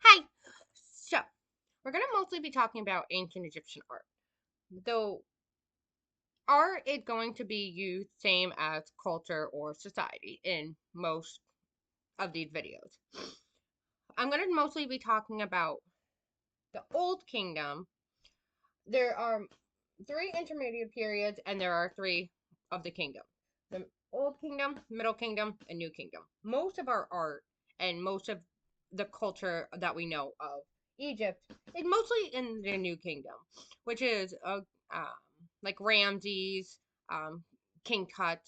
Hi. So, we're going to mostly be talking about ancient Egyptian art. Though art is going to be used same as culture or society in most of these videos. I'm going to mostly be talking about the Old Kingdom. There are three intermediate periods and there are three of the kingdom. The Old Kingdom, Middle Kingdom, and New Kingdom. Most of our art and most of the culture that we know of Egypt is mostly in the New Kingdom, which is like Ramses, King Tut.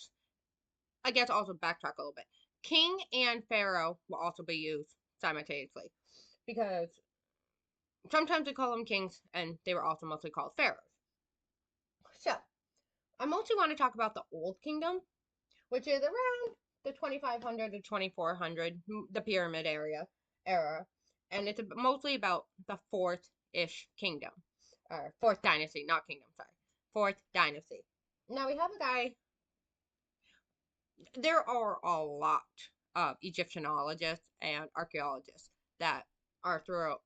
I guess also backtrack a little bit. King and Pharaoh will also be used simultaneously because sometimes we call them kings and they were also mostly called pharaohs. So, I mostly want to talk about the Old Kingdom, which is around the 2500 to 2400, the pyramid era, and it's mostly about the fourth-ish kingdom, or fourth dynasty, not kingdom, sorry, fourth dynasty. Now we have a guy. There are a lot of Egyptianologists and archaeologists that are throughout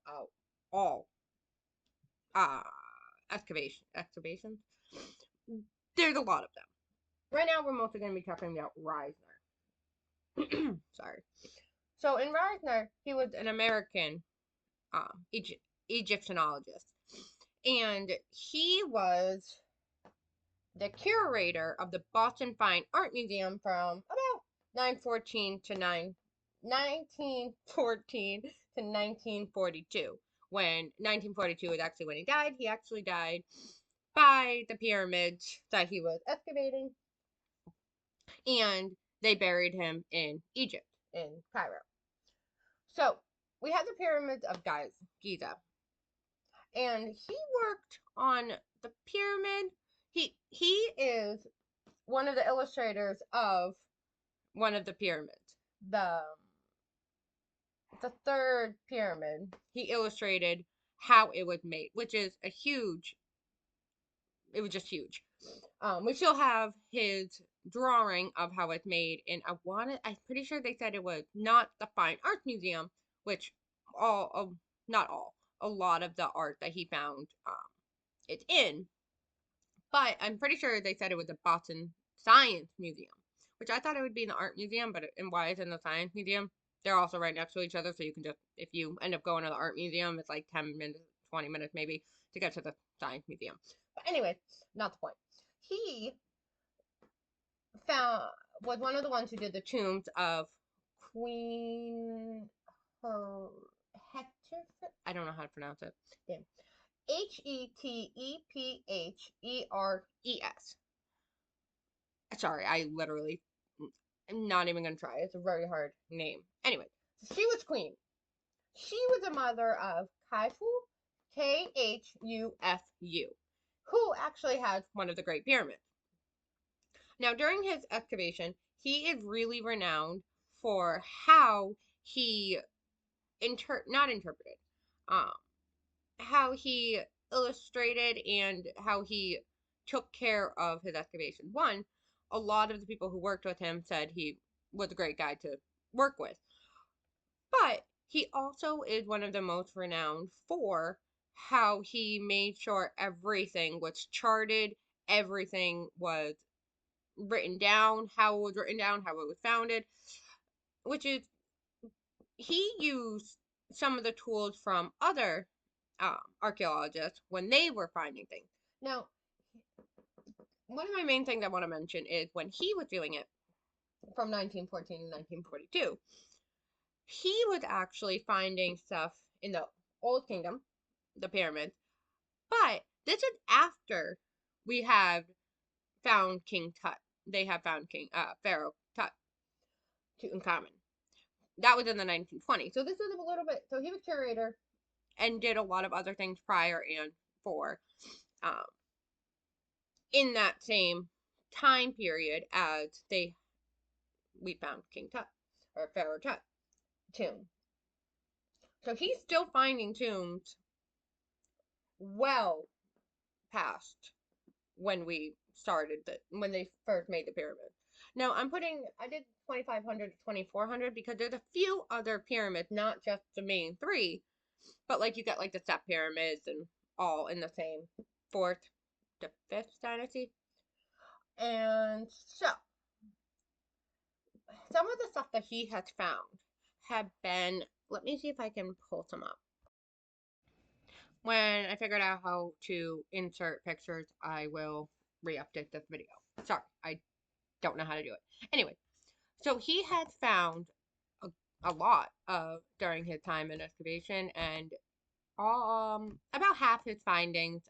all uh, excavations. There's a lot of them. Right now, we're mostly going to be talking about Reisner. Sorry. So in Reisner, he was an American Egyptianologist, and he was the curator of the Boston Fine Art Museum from about 1914 to 1942. When 1942 is actually when he died. He actually died by the pyramids that he was excavating, and they buried him in Egypt, in Cairo. So we have the pyramids of Giza, and he worked on the pyramid. He is one of the illustrators of one of the pyramids. The third pyramid. He illustrated how it was made, which is a huge. It was just huge. We still have his drawing of how it's made, and I'm pretty sure they said it was not the Fine Arts Museum, which not all, a lot of the art that he found, it's in, but I'm pretty sure they said it was the Boston Science Museum, which I thought it would be in the Art Museum, and why it's in the Science Museum? They're also right next to each other, so you can just, if you end up going to the Art Museum, it's like 10 minutes, 20 minutes maybe to get to the Science Museum. But anyway, not the point. He found was one of the ones who did the tombs of Queen her Hector. I don't know how to pronounce it. Yeah. Hetepheres. Sorry, I literally am not even gonna try. It's a very hard name. Anyway, she was queen. She was the mother of Khufu, Khufu, who actually has one of the Great Pyramids. Now, during his excavation, he is really renowned for how he not interpreted, um, how he illustrated and how he took care of his excavation. One, a lot of the people who worked with him said he was a great guy to work with, but he also is one of the most renowned for how he made sure everything was charted, everything was written down, how it was written down, how it was founded, which is he used some of the tools from other archaeologists when they were finding things. Now, one of my main things I want to mention is when he was doing it from 1914 to 1942, he was actually finding stuff in the Old Kingdom, the pyramids, but this is after we have found King Tut. They have found Pharaoh Tut, Tutankhamun. That was in the 1920s. So this was a little bit. So he was curator and did a lot of other things prior and for um, in that same time period as we found King Tut or Pharaoh Tut tomb. So he's still finding tombs well past when they first made the pyramid. Now I did 2500 to 2400 because there's a few other pyramids, not just the main three, But like you get like the step pyramids and all in the same fourth to fifth dynasty. And so some of the stuff that he has found have been, let me see if I can pull some up. When I figured out how to insert pictures, I will re-update this video. Sorry, I don't know how to do it. Anyway, so he had found a, a lot during his time in excavation, and about half his findings,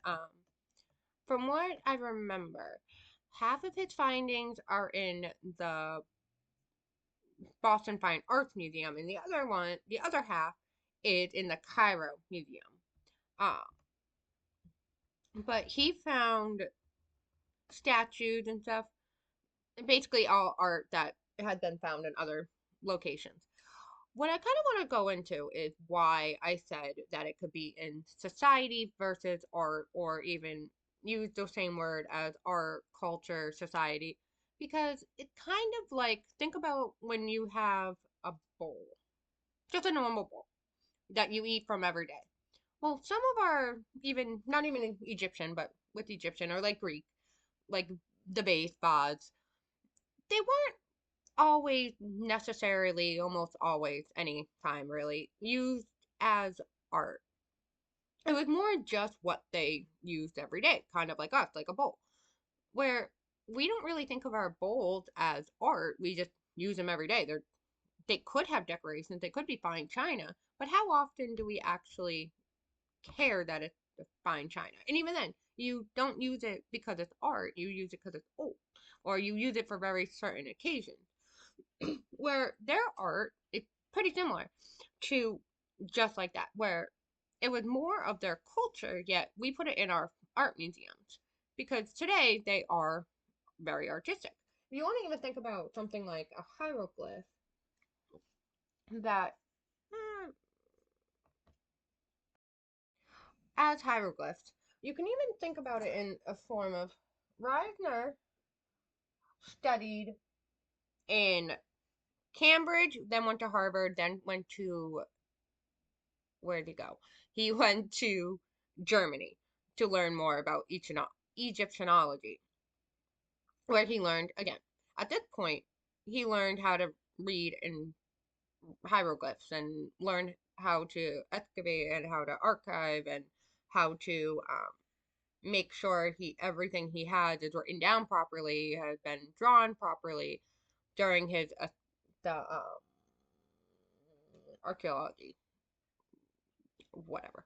from what I remember, half of his findings are in the Boston Fine Arts Museum, and the other half, is in the Cairo Museum. Uh, but he found statues and stuff, basically all art that had been found in other locations. What I kind of want to go into is why I said that it could be in society versus art, or even use the same word as art, culture, society, because it's kind of like, think about when you have a bowl, just a normal bowl that you eat from every day. Well, some of our, even, not even Egyptian, but with Egyptian or like Greek, like the base baths, they weren't always necessarily, almost always, any time really, used as art. It was more just what they used every day, kind of like us, like a bowl. Where we don't really think of our bowls as art, we just use them every day. They could have decorations, they could be fine china, but how often do we actually care that it's fine china? And even then, you don't use it because it's art, you use it because it's old, or you use it for very certain occasions. Where their art is pretty similar to just like that, where it was more of their culture, yet we put it in our art museums because today they are very artistic. If you want to even think about something like a hieroglyph that, mm, as hieroglyphs, you can even think about it in a form of Reisner studied in Cambridge, then went to Harvard, then went to, where did he go? He went to Germany to learn more about Egyptianology, where he learned, again, at this point, he learned how to read in hieroglyphs and learned how to excavate and how to archive and how to make sure everything he has is written down properly, has been drawn properly during his the archaeology, whatever.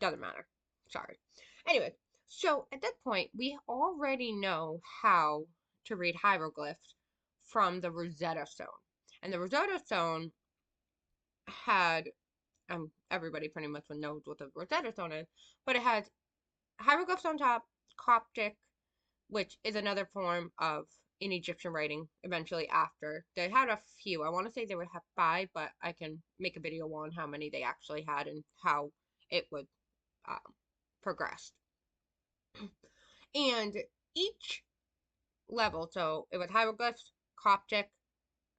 Doesn't matter. Sorry. Anyway, so at that point, we already know how to read hieroglyphs from the Rosetta Stone. And the Rosetta Stone had, everybody pretty much knows what the Rosetta Stone is, but it has hieroglyphs on top, Coptic, which is another form of in Egyptian writing eventually after. They had a few. I want to say they would have five, but I can make a video on how many they actually had and how it would um, progress. And each level, so it was hieroglyphs, Coptic,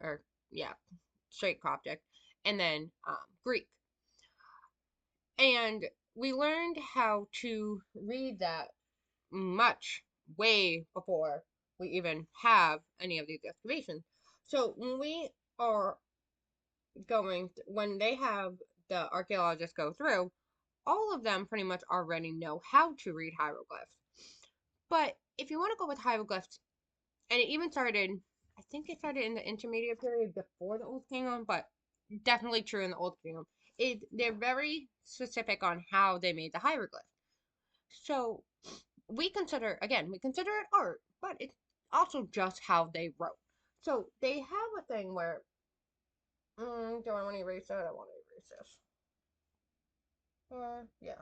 or yeah, straight Coptic, and then Greek. And we learned how to read that much way before we even have any of these excavations. So when we are when they have the archaeologists go through, all of them pretty much already know how to read hieroglyphs. But if you want to go with hieroglyphs, and it even started, I think it started in the intermediate period before the Old Kingdom, but definitely true in the Old Kingdom, they're very specific on how they made the hieroglyph. So we consider it art, but it's also just how they wrote. So they have a thing where, do I want to erase that? I want to erase this. Yeah.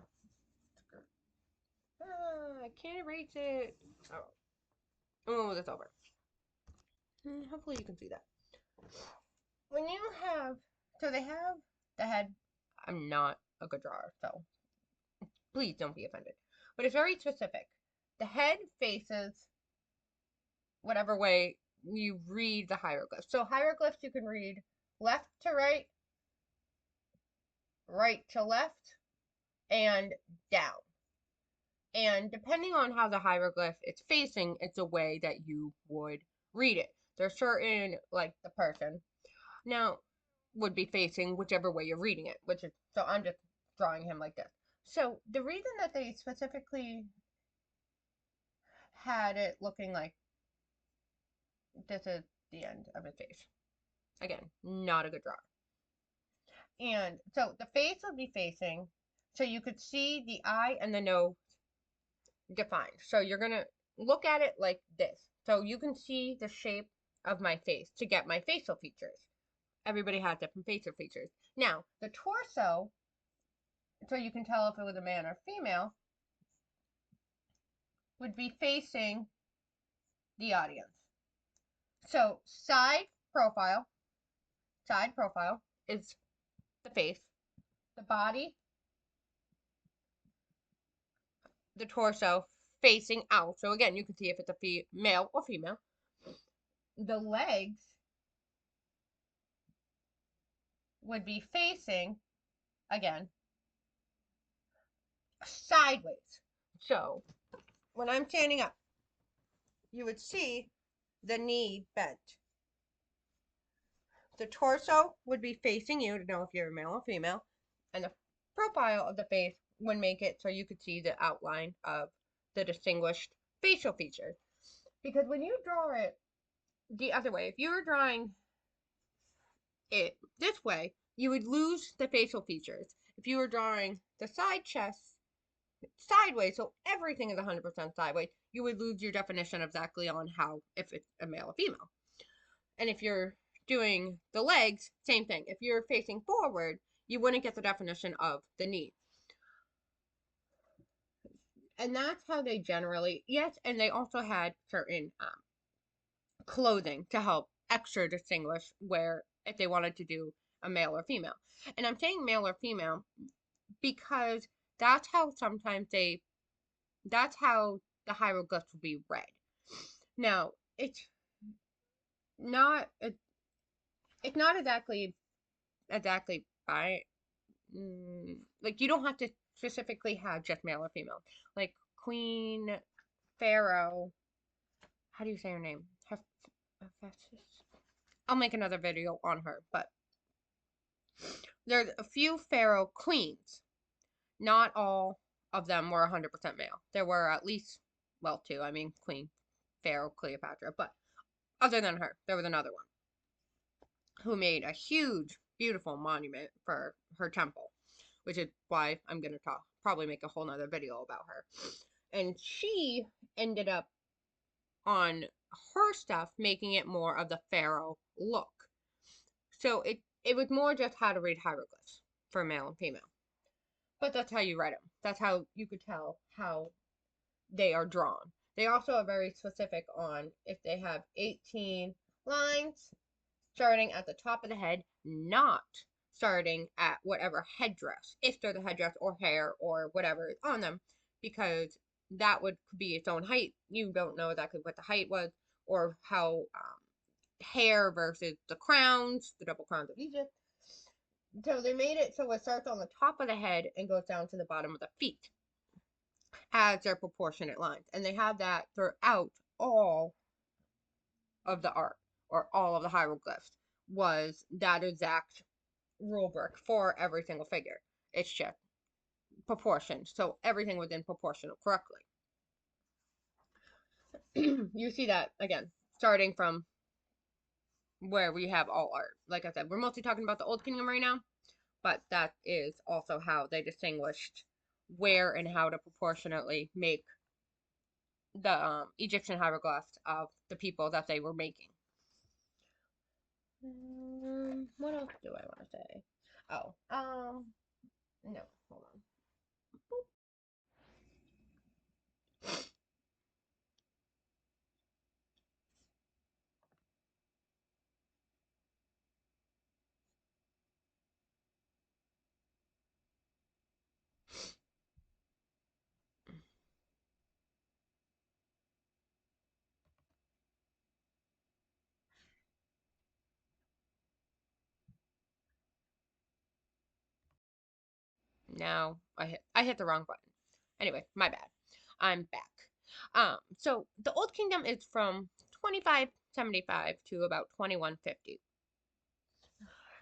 I can't erase it. Oh, that's over. Hopefully you can see that. When you have, so they have the head. I'm not a good drawer, so please don't be offended. But it's very specific. The head faces whatever way you read the hieroglyphs. So hieroglyphs you can read left to right, right to left, and down. And depending on how the hieroglyph is facing, it's a way that you would read it. There's certain, like the person now would be facing whichever way you're reading it, which is, so I'm just drawing him like this. So the reason that they specifically had it looking like this is the end of his face. Again, not a good drawing. And so the face would be facing, so you could see the eye and the nose defined. So you're going to look at it like this. So you can see the shape of my face to get my facial features. Everybody has different facial features. Now, the torso, so you can tell if it was a man or female, would be facing the audience. So side profile is the face, the body, the torso facing out. So again, you can see if it's a male or female. The legs would be facing, again, sideways. So when I'm standing up, you would see the knee bent. The torso would be facing you to know if you're a male or female, and the profile of the face would make it so you could see the outline of the distinguished facial features. Because when you draw it the other way, if you were drawing it this way, you would lose the facial features. If you were drawing the side chest sideways, so everything is 100% sideways, you would lose your definition exactly on how, if it's a male or female. And if you're doing the legs, same thing. If you're facing forward, you wouldn't get the definition of the knee. And that's how they generally, yes, and they also had certain clothing to help extra distinguish where if they wanted to do a male or female. And I'm saying male or female because that's how sometimes that's how the hieroglyphs will be read. Now, not it's not exactly by like you don't have to specifically have just male or female. Like Queen Pharaoh, how do you say her name? I'll make another video on her, but there's a few pharaoh queens. Not all of them were 100% male. There were at least, well, two. I mean, Queen Pharaoh Cleopatra, but other than her, there was another one who made a huge, beautiful monument for her temple, which is why I'm going to probably make a whole nother video about her. And she ended up on her stuff making it more of the pharaoh look. So it was more just how to read hieroglyphs for male and female. But that's how you read them. That's how you could tell how they are drawn. They also are very specific on if they have 18 lines starting at the top of the head, not starting at whatever headdress, if they're the headdress or hair or whatever is on them, because that would be its own height. You don't know exactly what the height was or how hair versus the crowns, the double crowns of Egypt. So they made it so it starts on the top of the head and goes down to the bottom of the feet as their proportionate lines. And they have that throughout all of the art or all of the hieroglyphs was that exact rubric for every single figure. It's just proportion. So everything was in proportional correctly. You see that again, starting from where we have all art. Like I said, we're mostly talking about the Old Kingdom right now, but that is also how they distinguished where and how to proportionately make the Egyptian hieroglyphs of the people that they were making. What else do I want to say? Oh, no, hold on. Now I hit the wrong button. Anyway, my bad. I'm back. So the Old Kingdom is from 2575 to about 2150.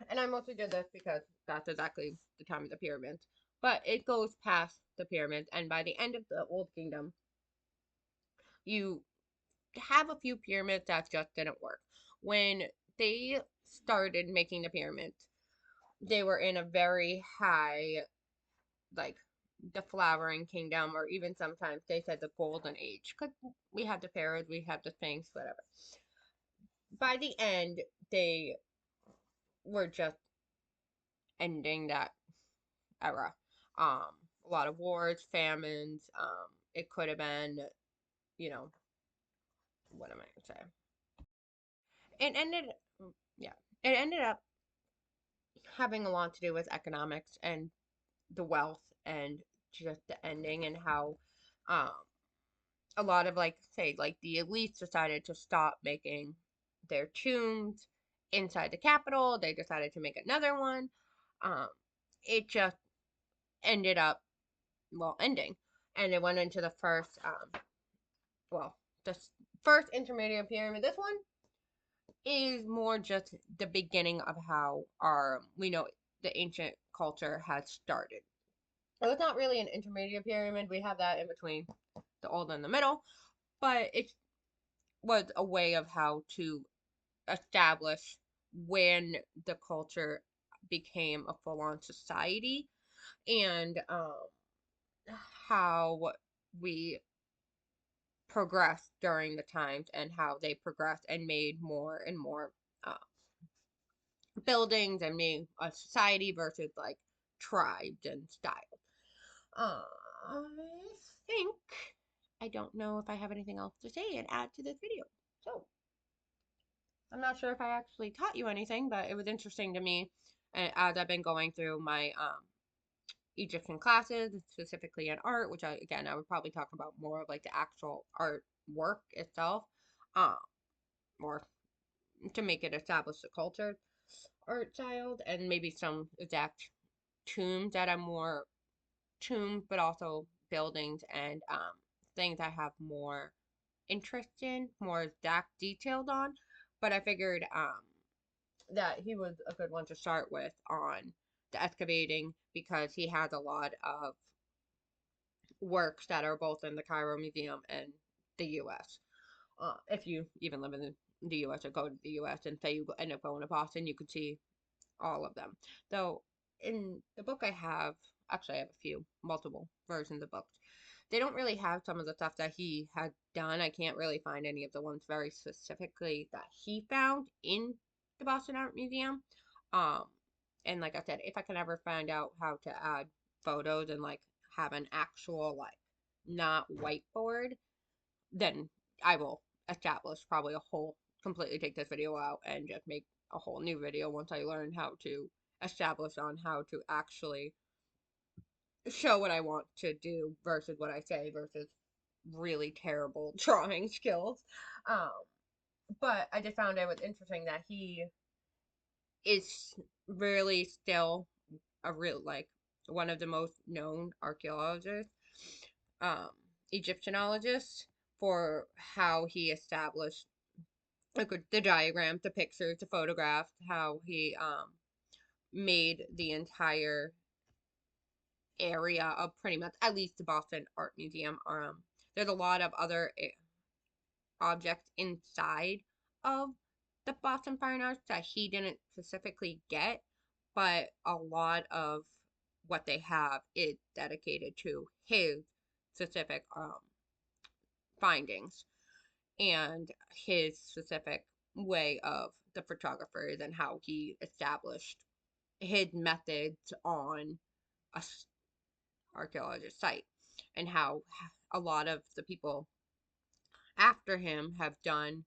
And I mostly did this because that's exactly the time of the pyramids. But it goes past the pyramids, and by the end of the Old Kingdom, you have a few pyramids that just didn't work. When they started making the pyramids, they were in a very high, like, the flowering kingdom, or even sometimes they said the golden age, because we had the pharaohs, we had the sphinx, whatever. By the end, they were just ending that era. A lot of wars, famines. It could have been, you know, what am I gonna say? It ended, yeah, it ended up having a lot to do with economics and the wealth and just the ending, and how um a lot of, like, say, like, the elites decided to stop making their tombs inside the capital. They decided to make another one. Um, it just ended up, well, ending, and it went into the first, well, the first intermediate pyramid. This one is more just the beginning of how our we know the ancient culture had started. It was not really an intermediate pyramid. We have that in between the old and the middle, but it was a way of how to establish when the culture became a full-on society, and how we progressed during the times, and how they progressed and made more and more uh, buildings, and made a society versus, like, tribes and styles. I think I don't know if I have anything else to say and add to this video. So I'm not sure if I actually taught you anything, but it was interesting to me, as I've been going through my Egyptian classes, specifically in art, which I would probably talk about more of, like, the actual art work itself, um, or to make it establish the culture art child, and maybe some exact tombs that are more tombs, but also buildings and things I have more interest in, more exact detailed on. But I figured that he was a good one to start with on the excavating, because he has a lot of works that are both in the Cairo Museum and the U.S. If you even live in the U.S. or go to the U.S. and say you end up going to Boston, you could see all of them. Though in the book I have, actually I have a few, multiple versions of books. They don't really have some of the stuff that he had done. I can't really find any of the ones very specifically that he found in the Boston Art Museum. Um, and like I said, if I can ever find out how to add photos and, like, have an actual, like, not whiteboard, then I will establish probably a whole, completely take this video out and just make a whole new video once I learn how to establish on how to actually show what I want to do versus what I say versus really terrible drawing skills. Um, but I just found it was interesting that he is really still a real, like, one of the most known archaeologists, um, Egyptianologists, for how he established, like, the diagrams, the pictures, the photographs, how he made the entire area of pretty much at least the Boston Art Museum. There's a lot of other objects inside of the Boston Fine Arts that he didn't specifically get, but a lot of what they have is dedicated to his specific findings, and his specific way of the photographers, and how he established his methods on a archaeologist site, and how a lot of the people after him have done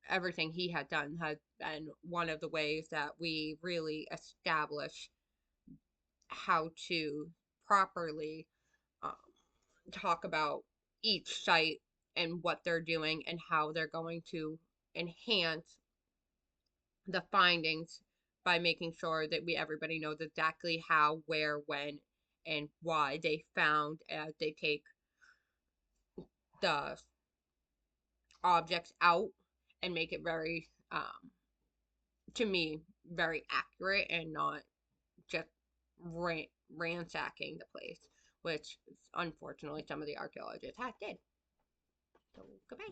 everything he had done, has been one of the ways that we really establish how to properly um, talk about each site and what they're doing and how they're going to enhance the findings by making sure that everybody knows exactly how, where, when, and why they found, they take the objects out and make it very, to me, very accurate and not just ransacking the place, which unfortunately some of the archaeologists had did. So goodbye.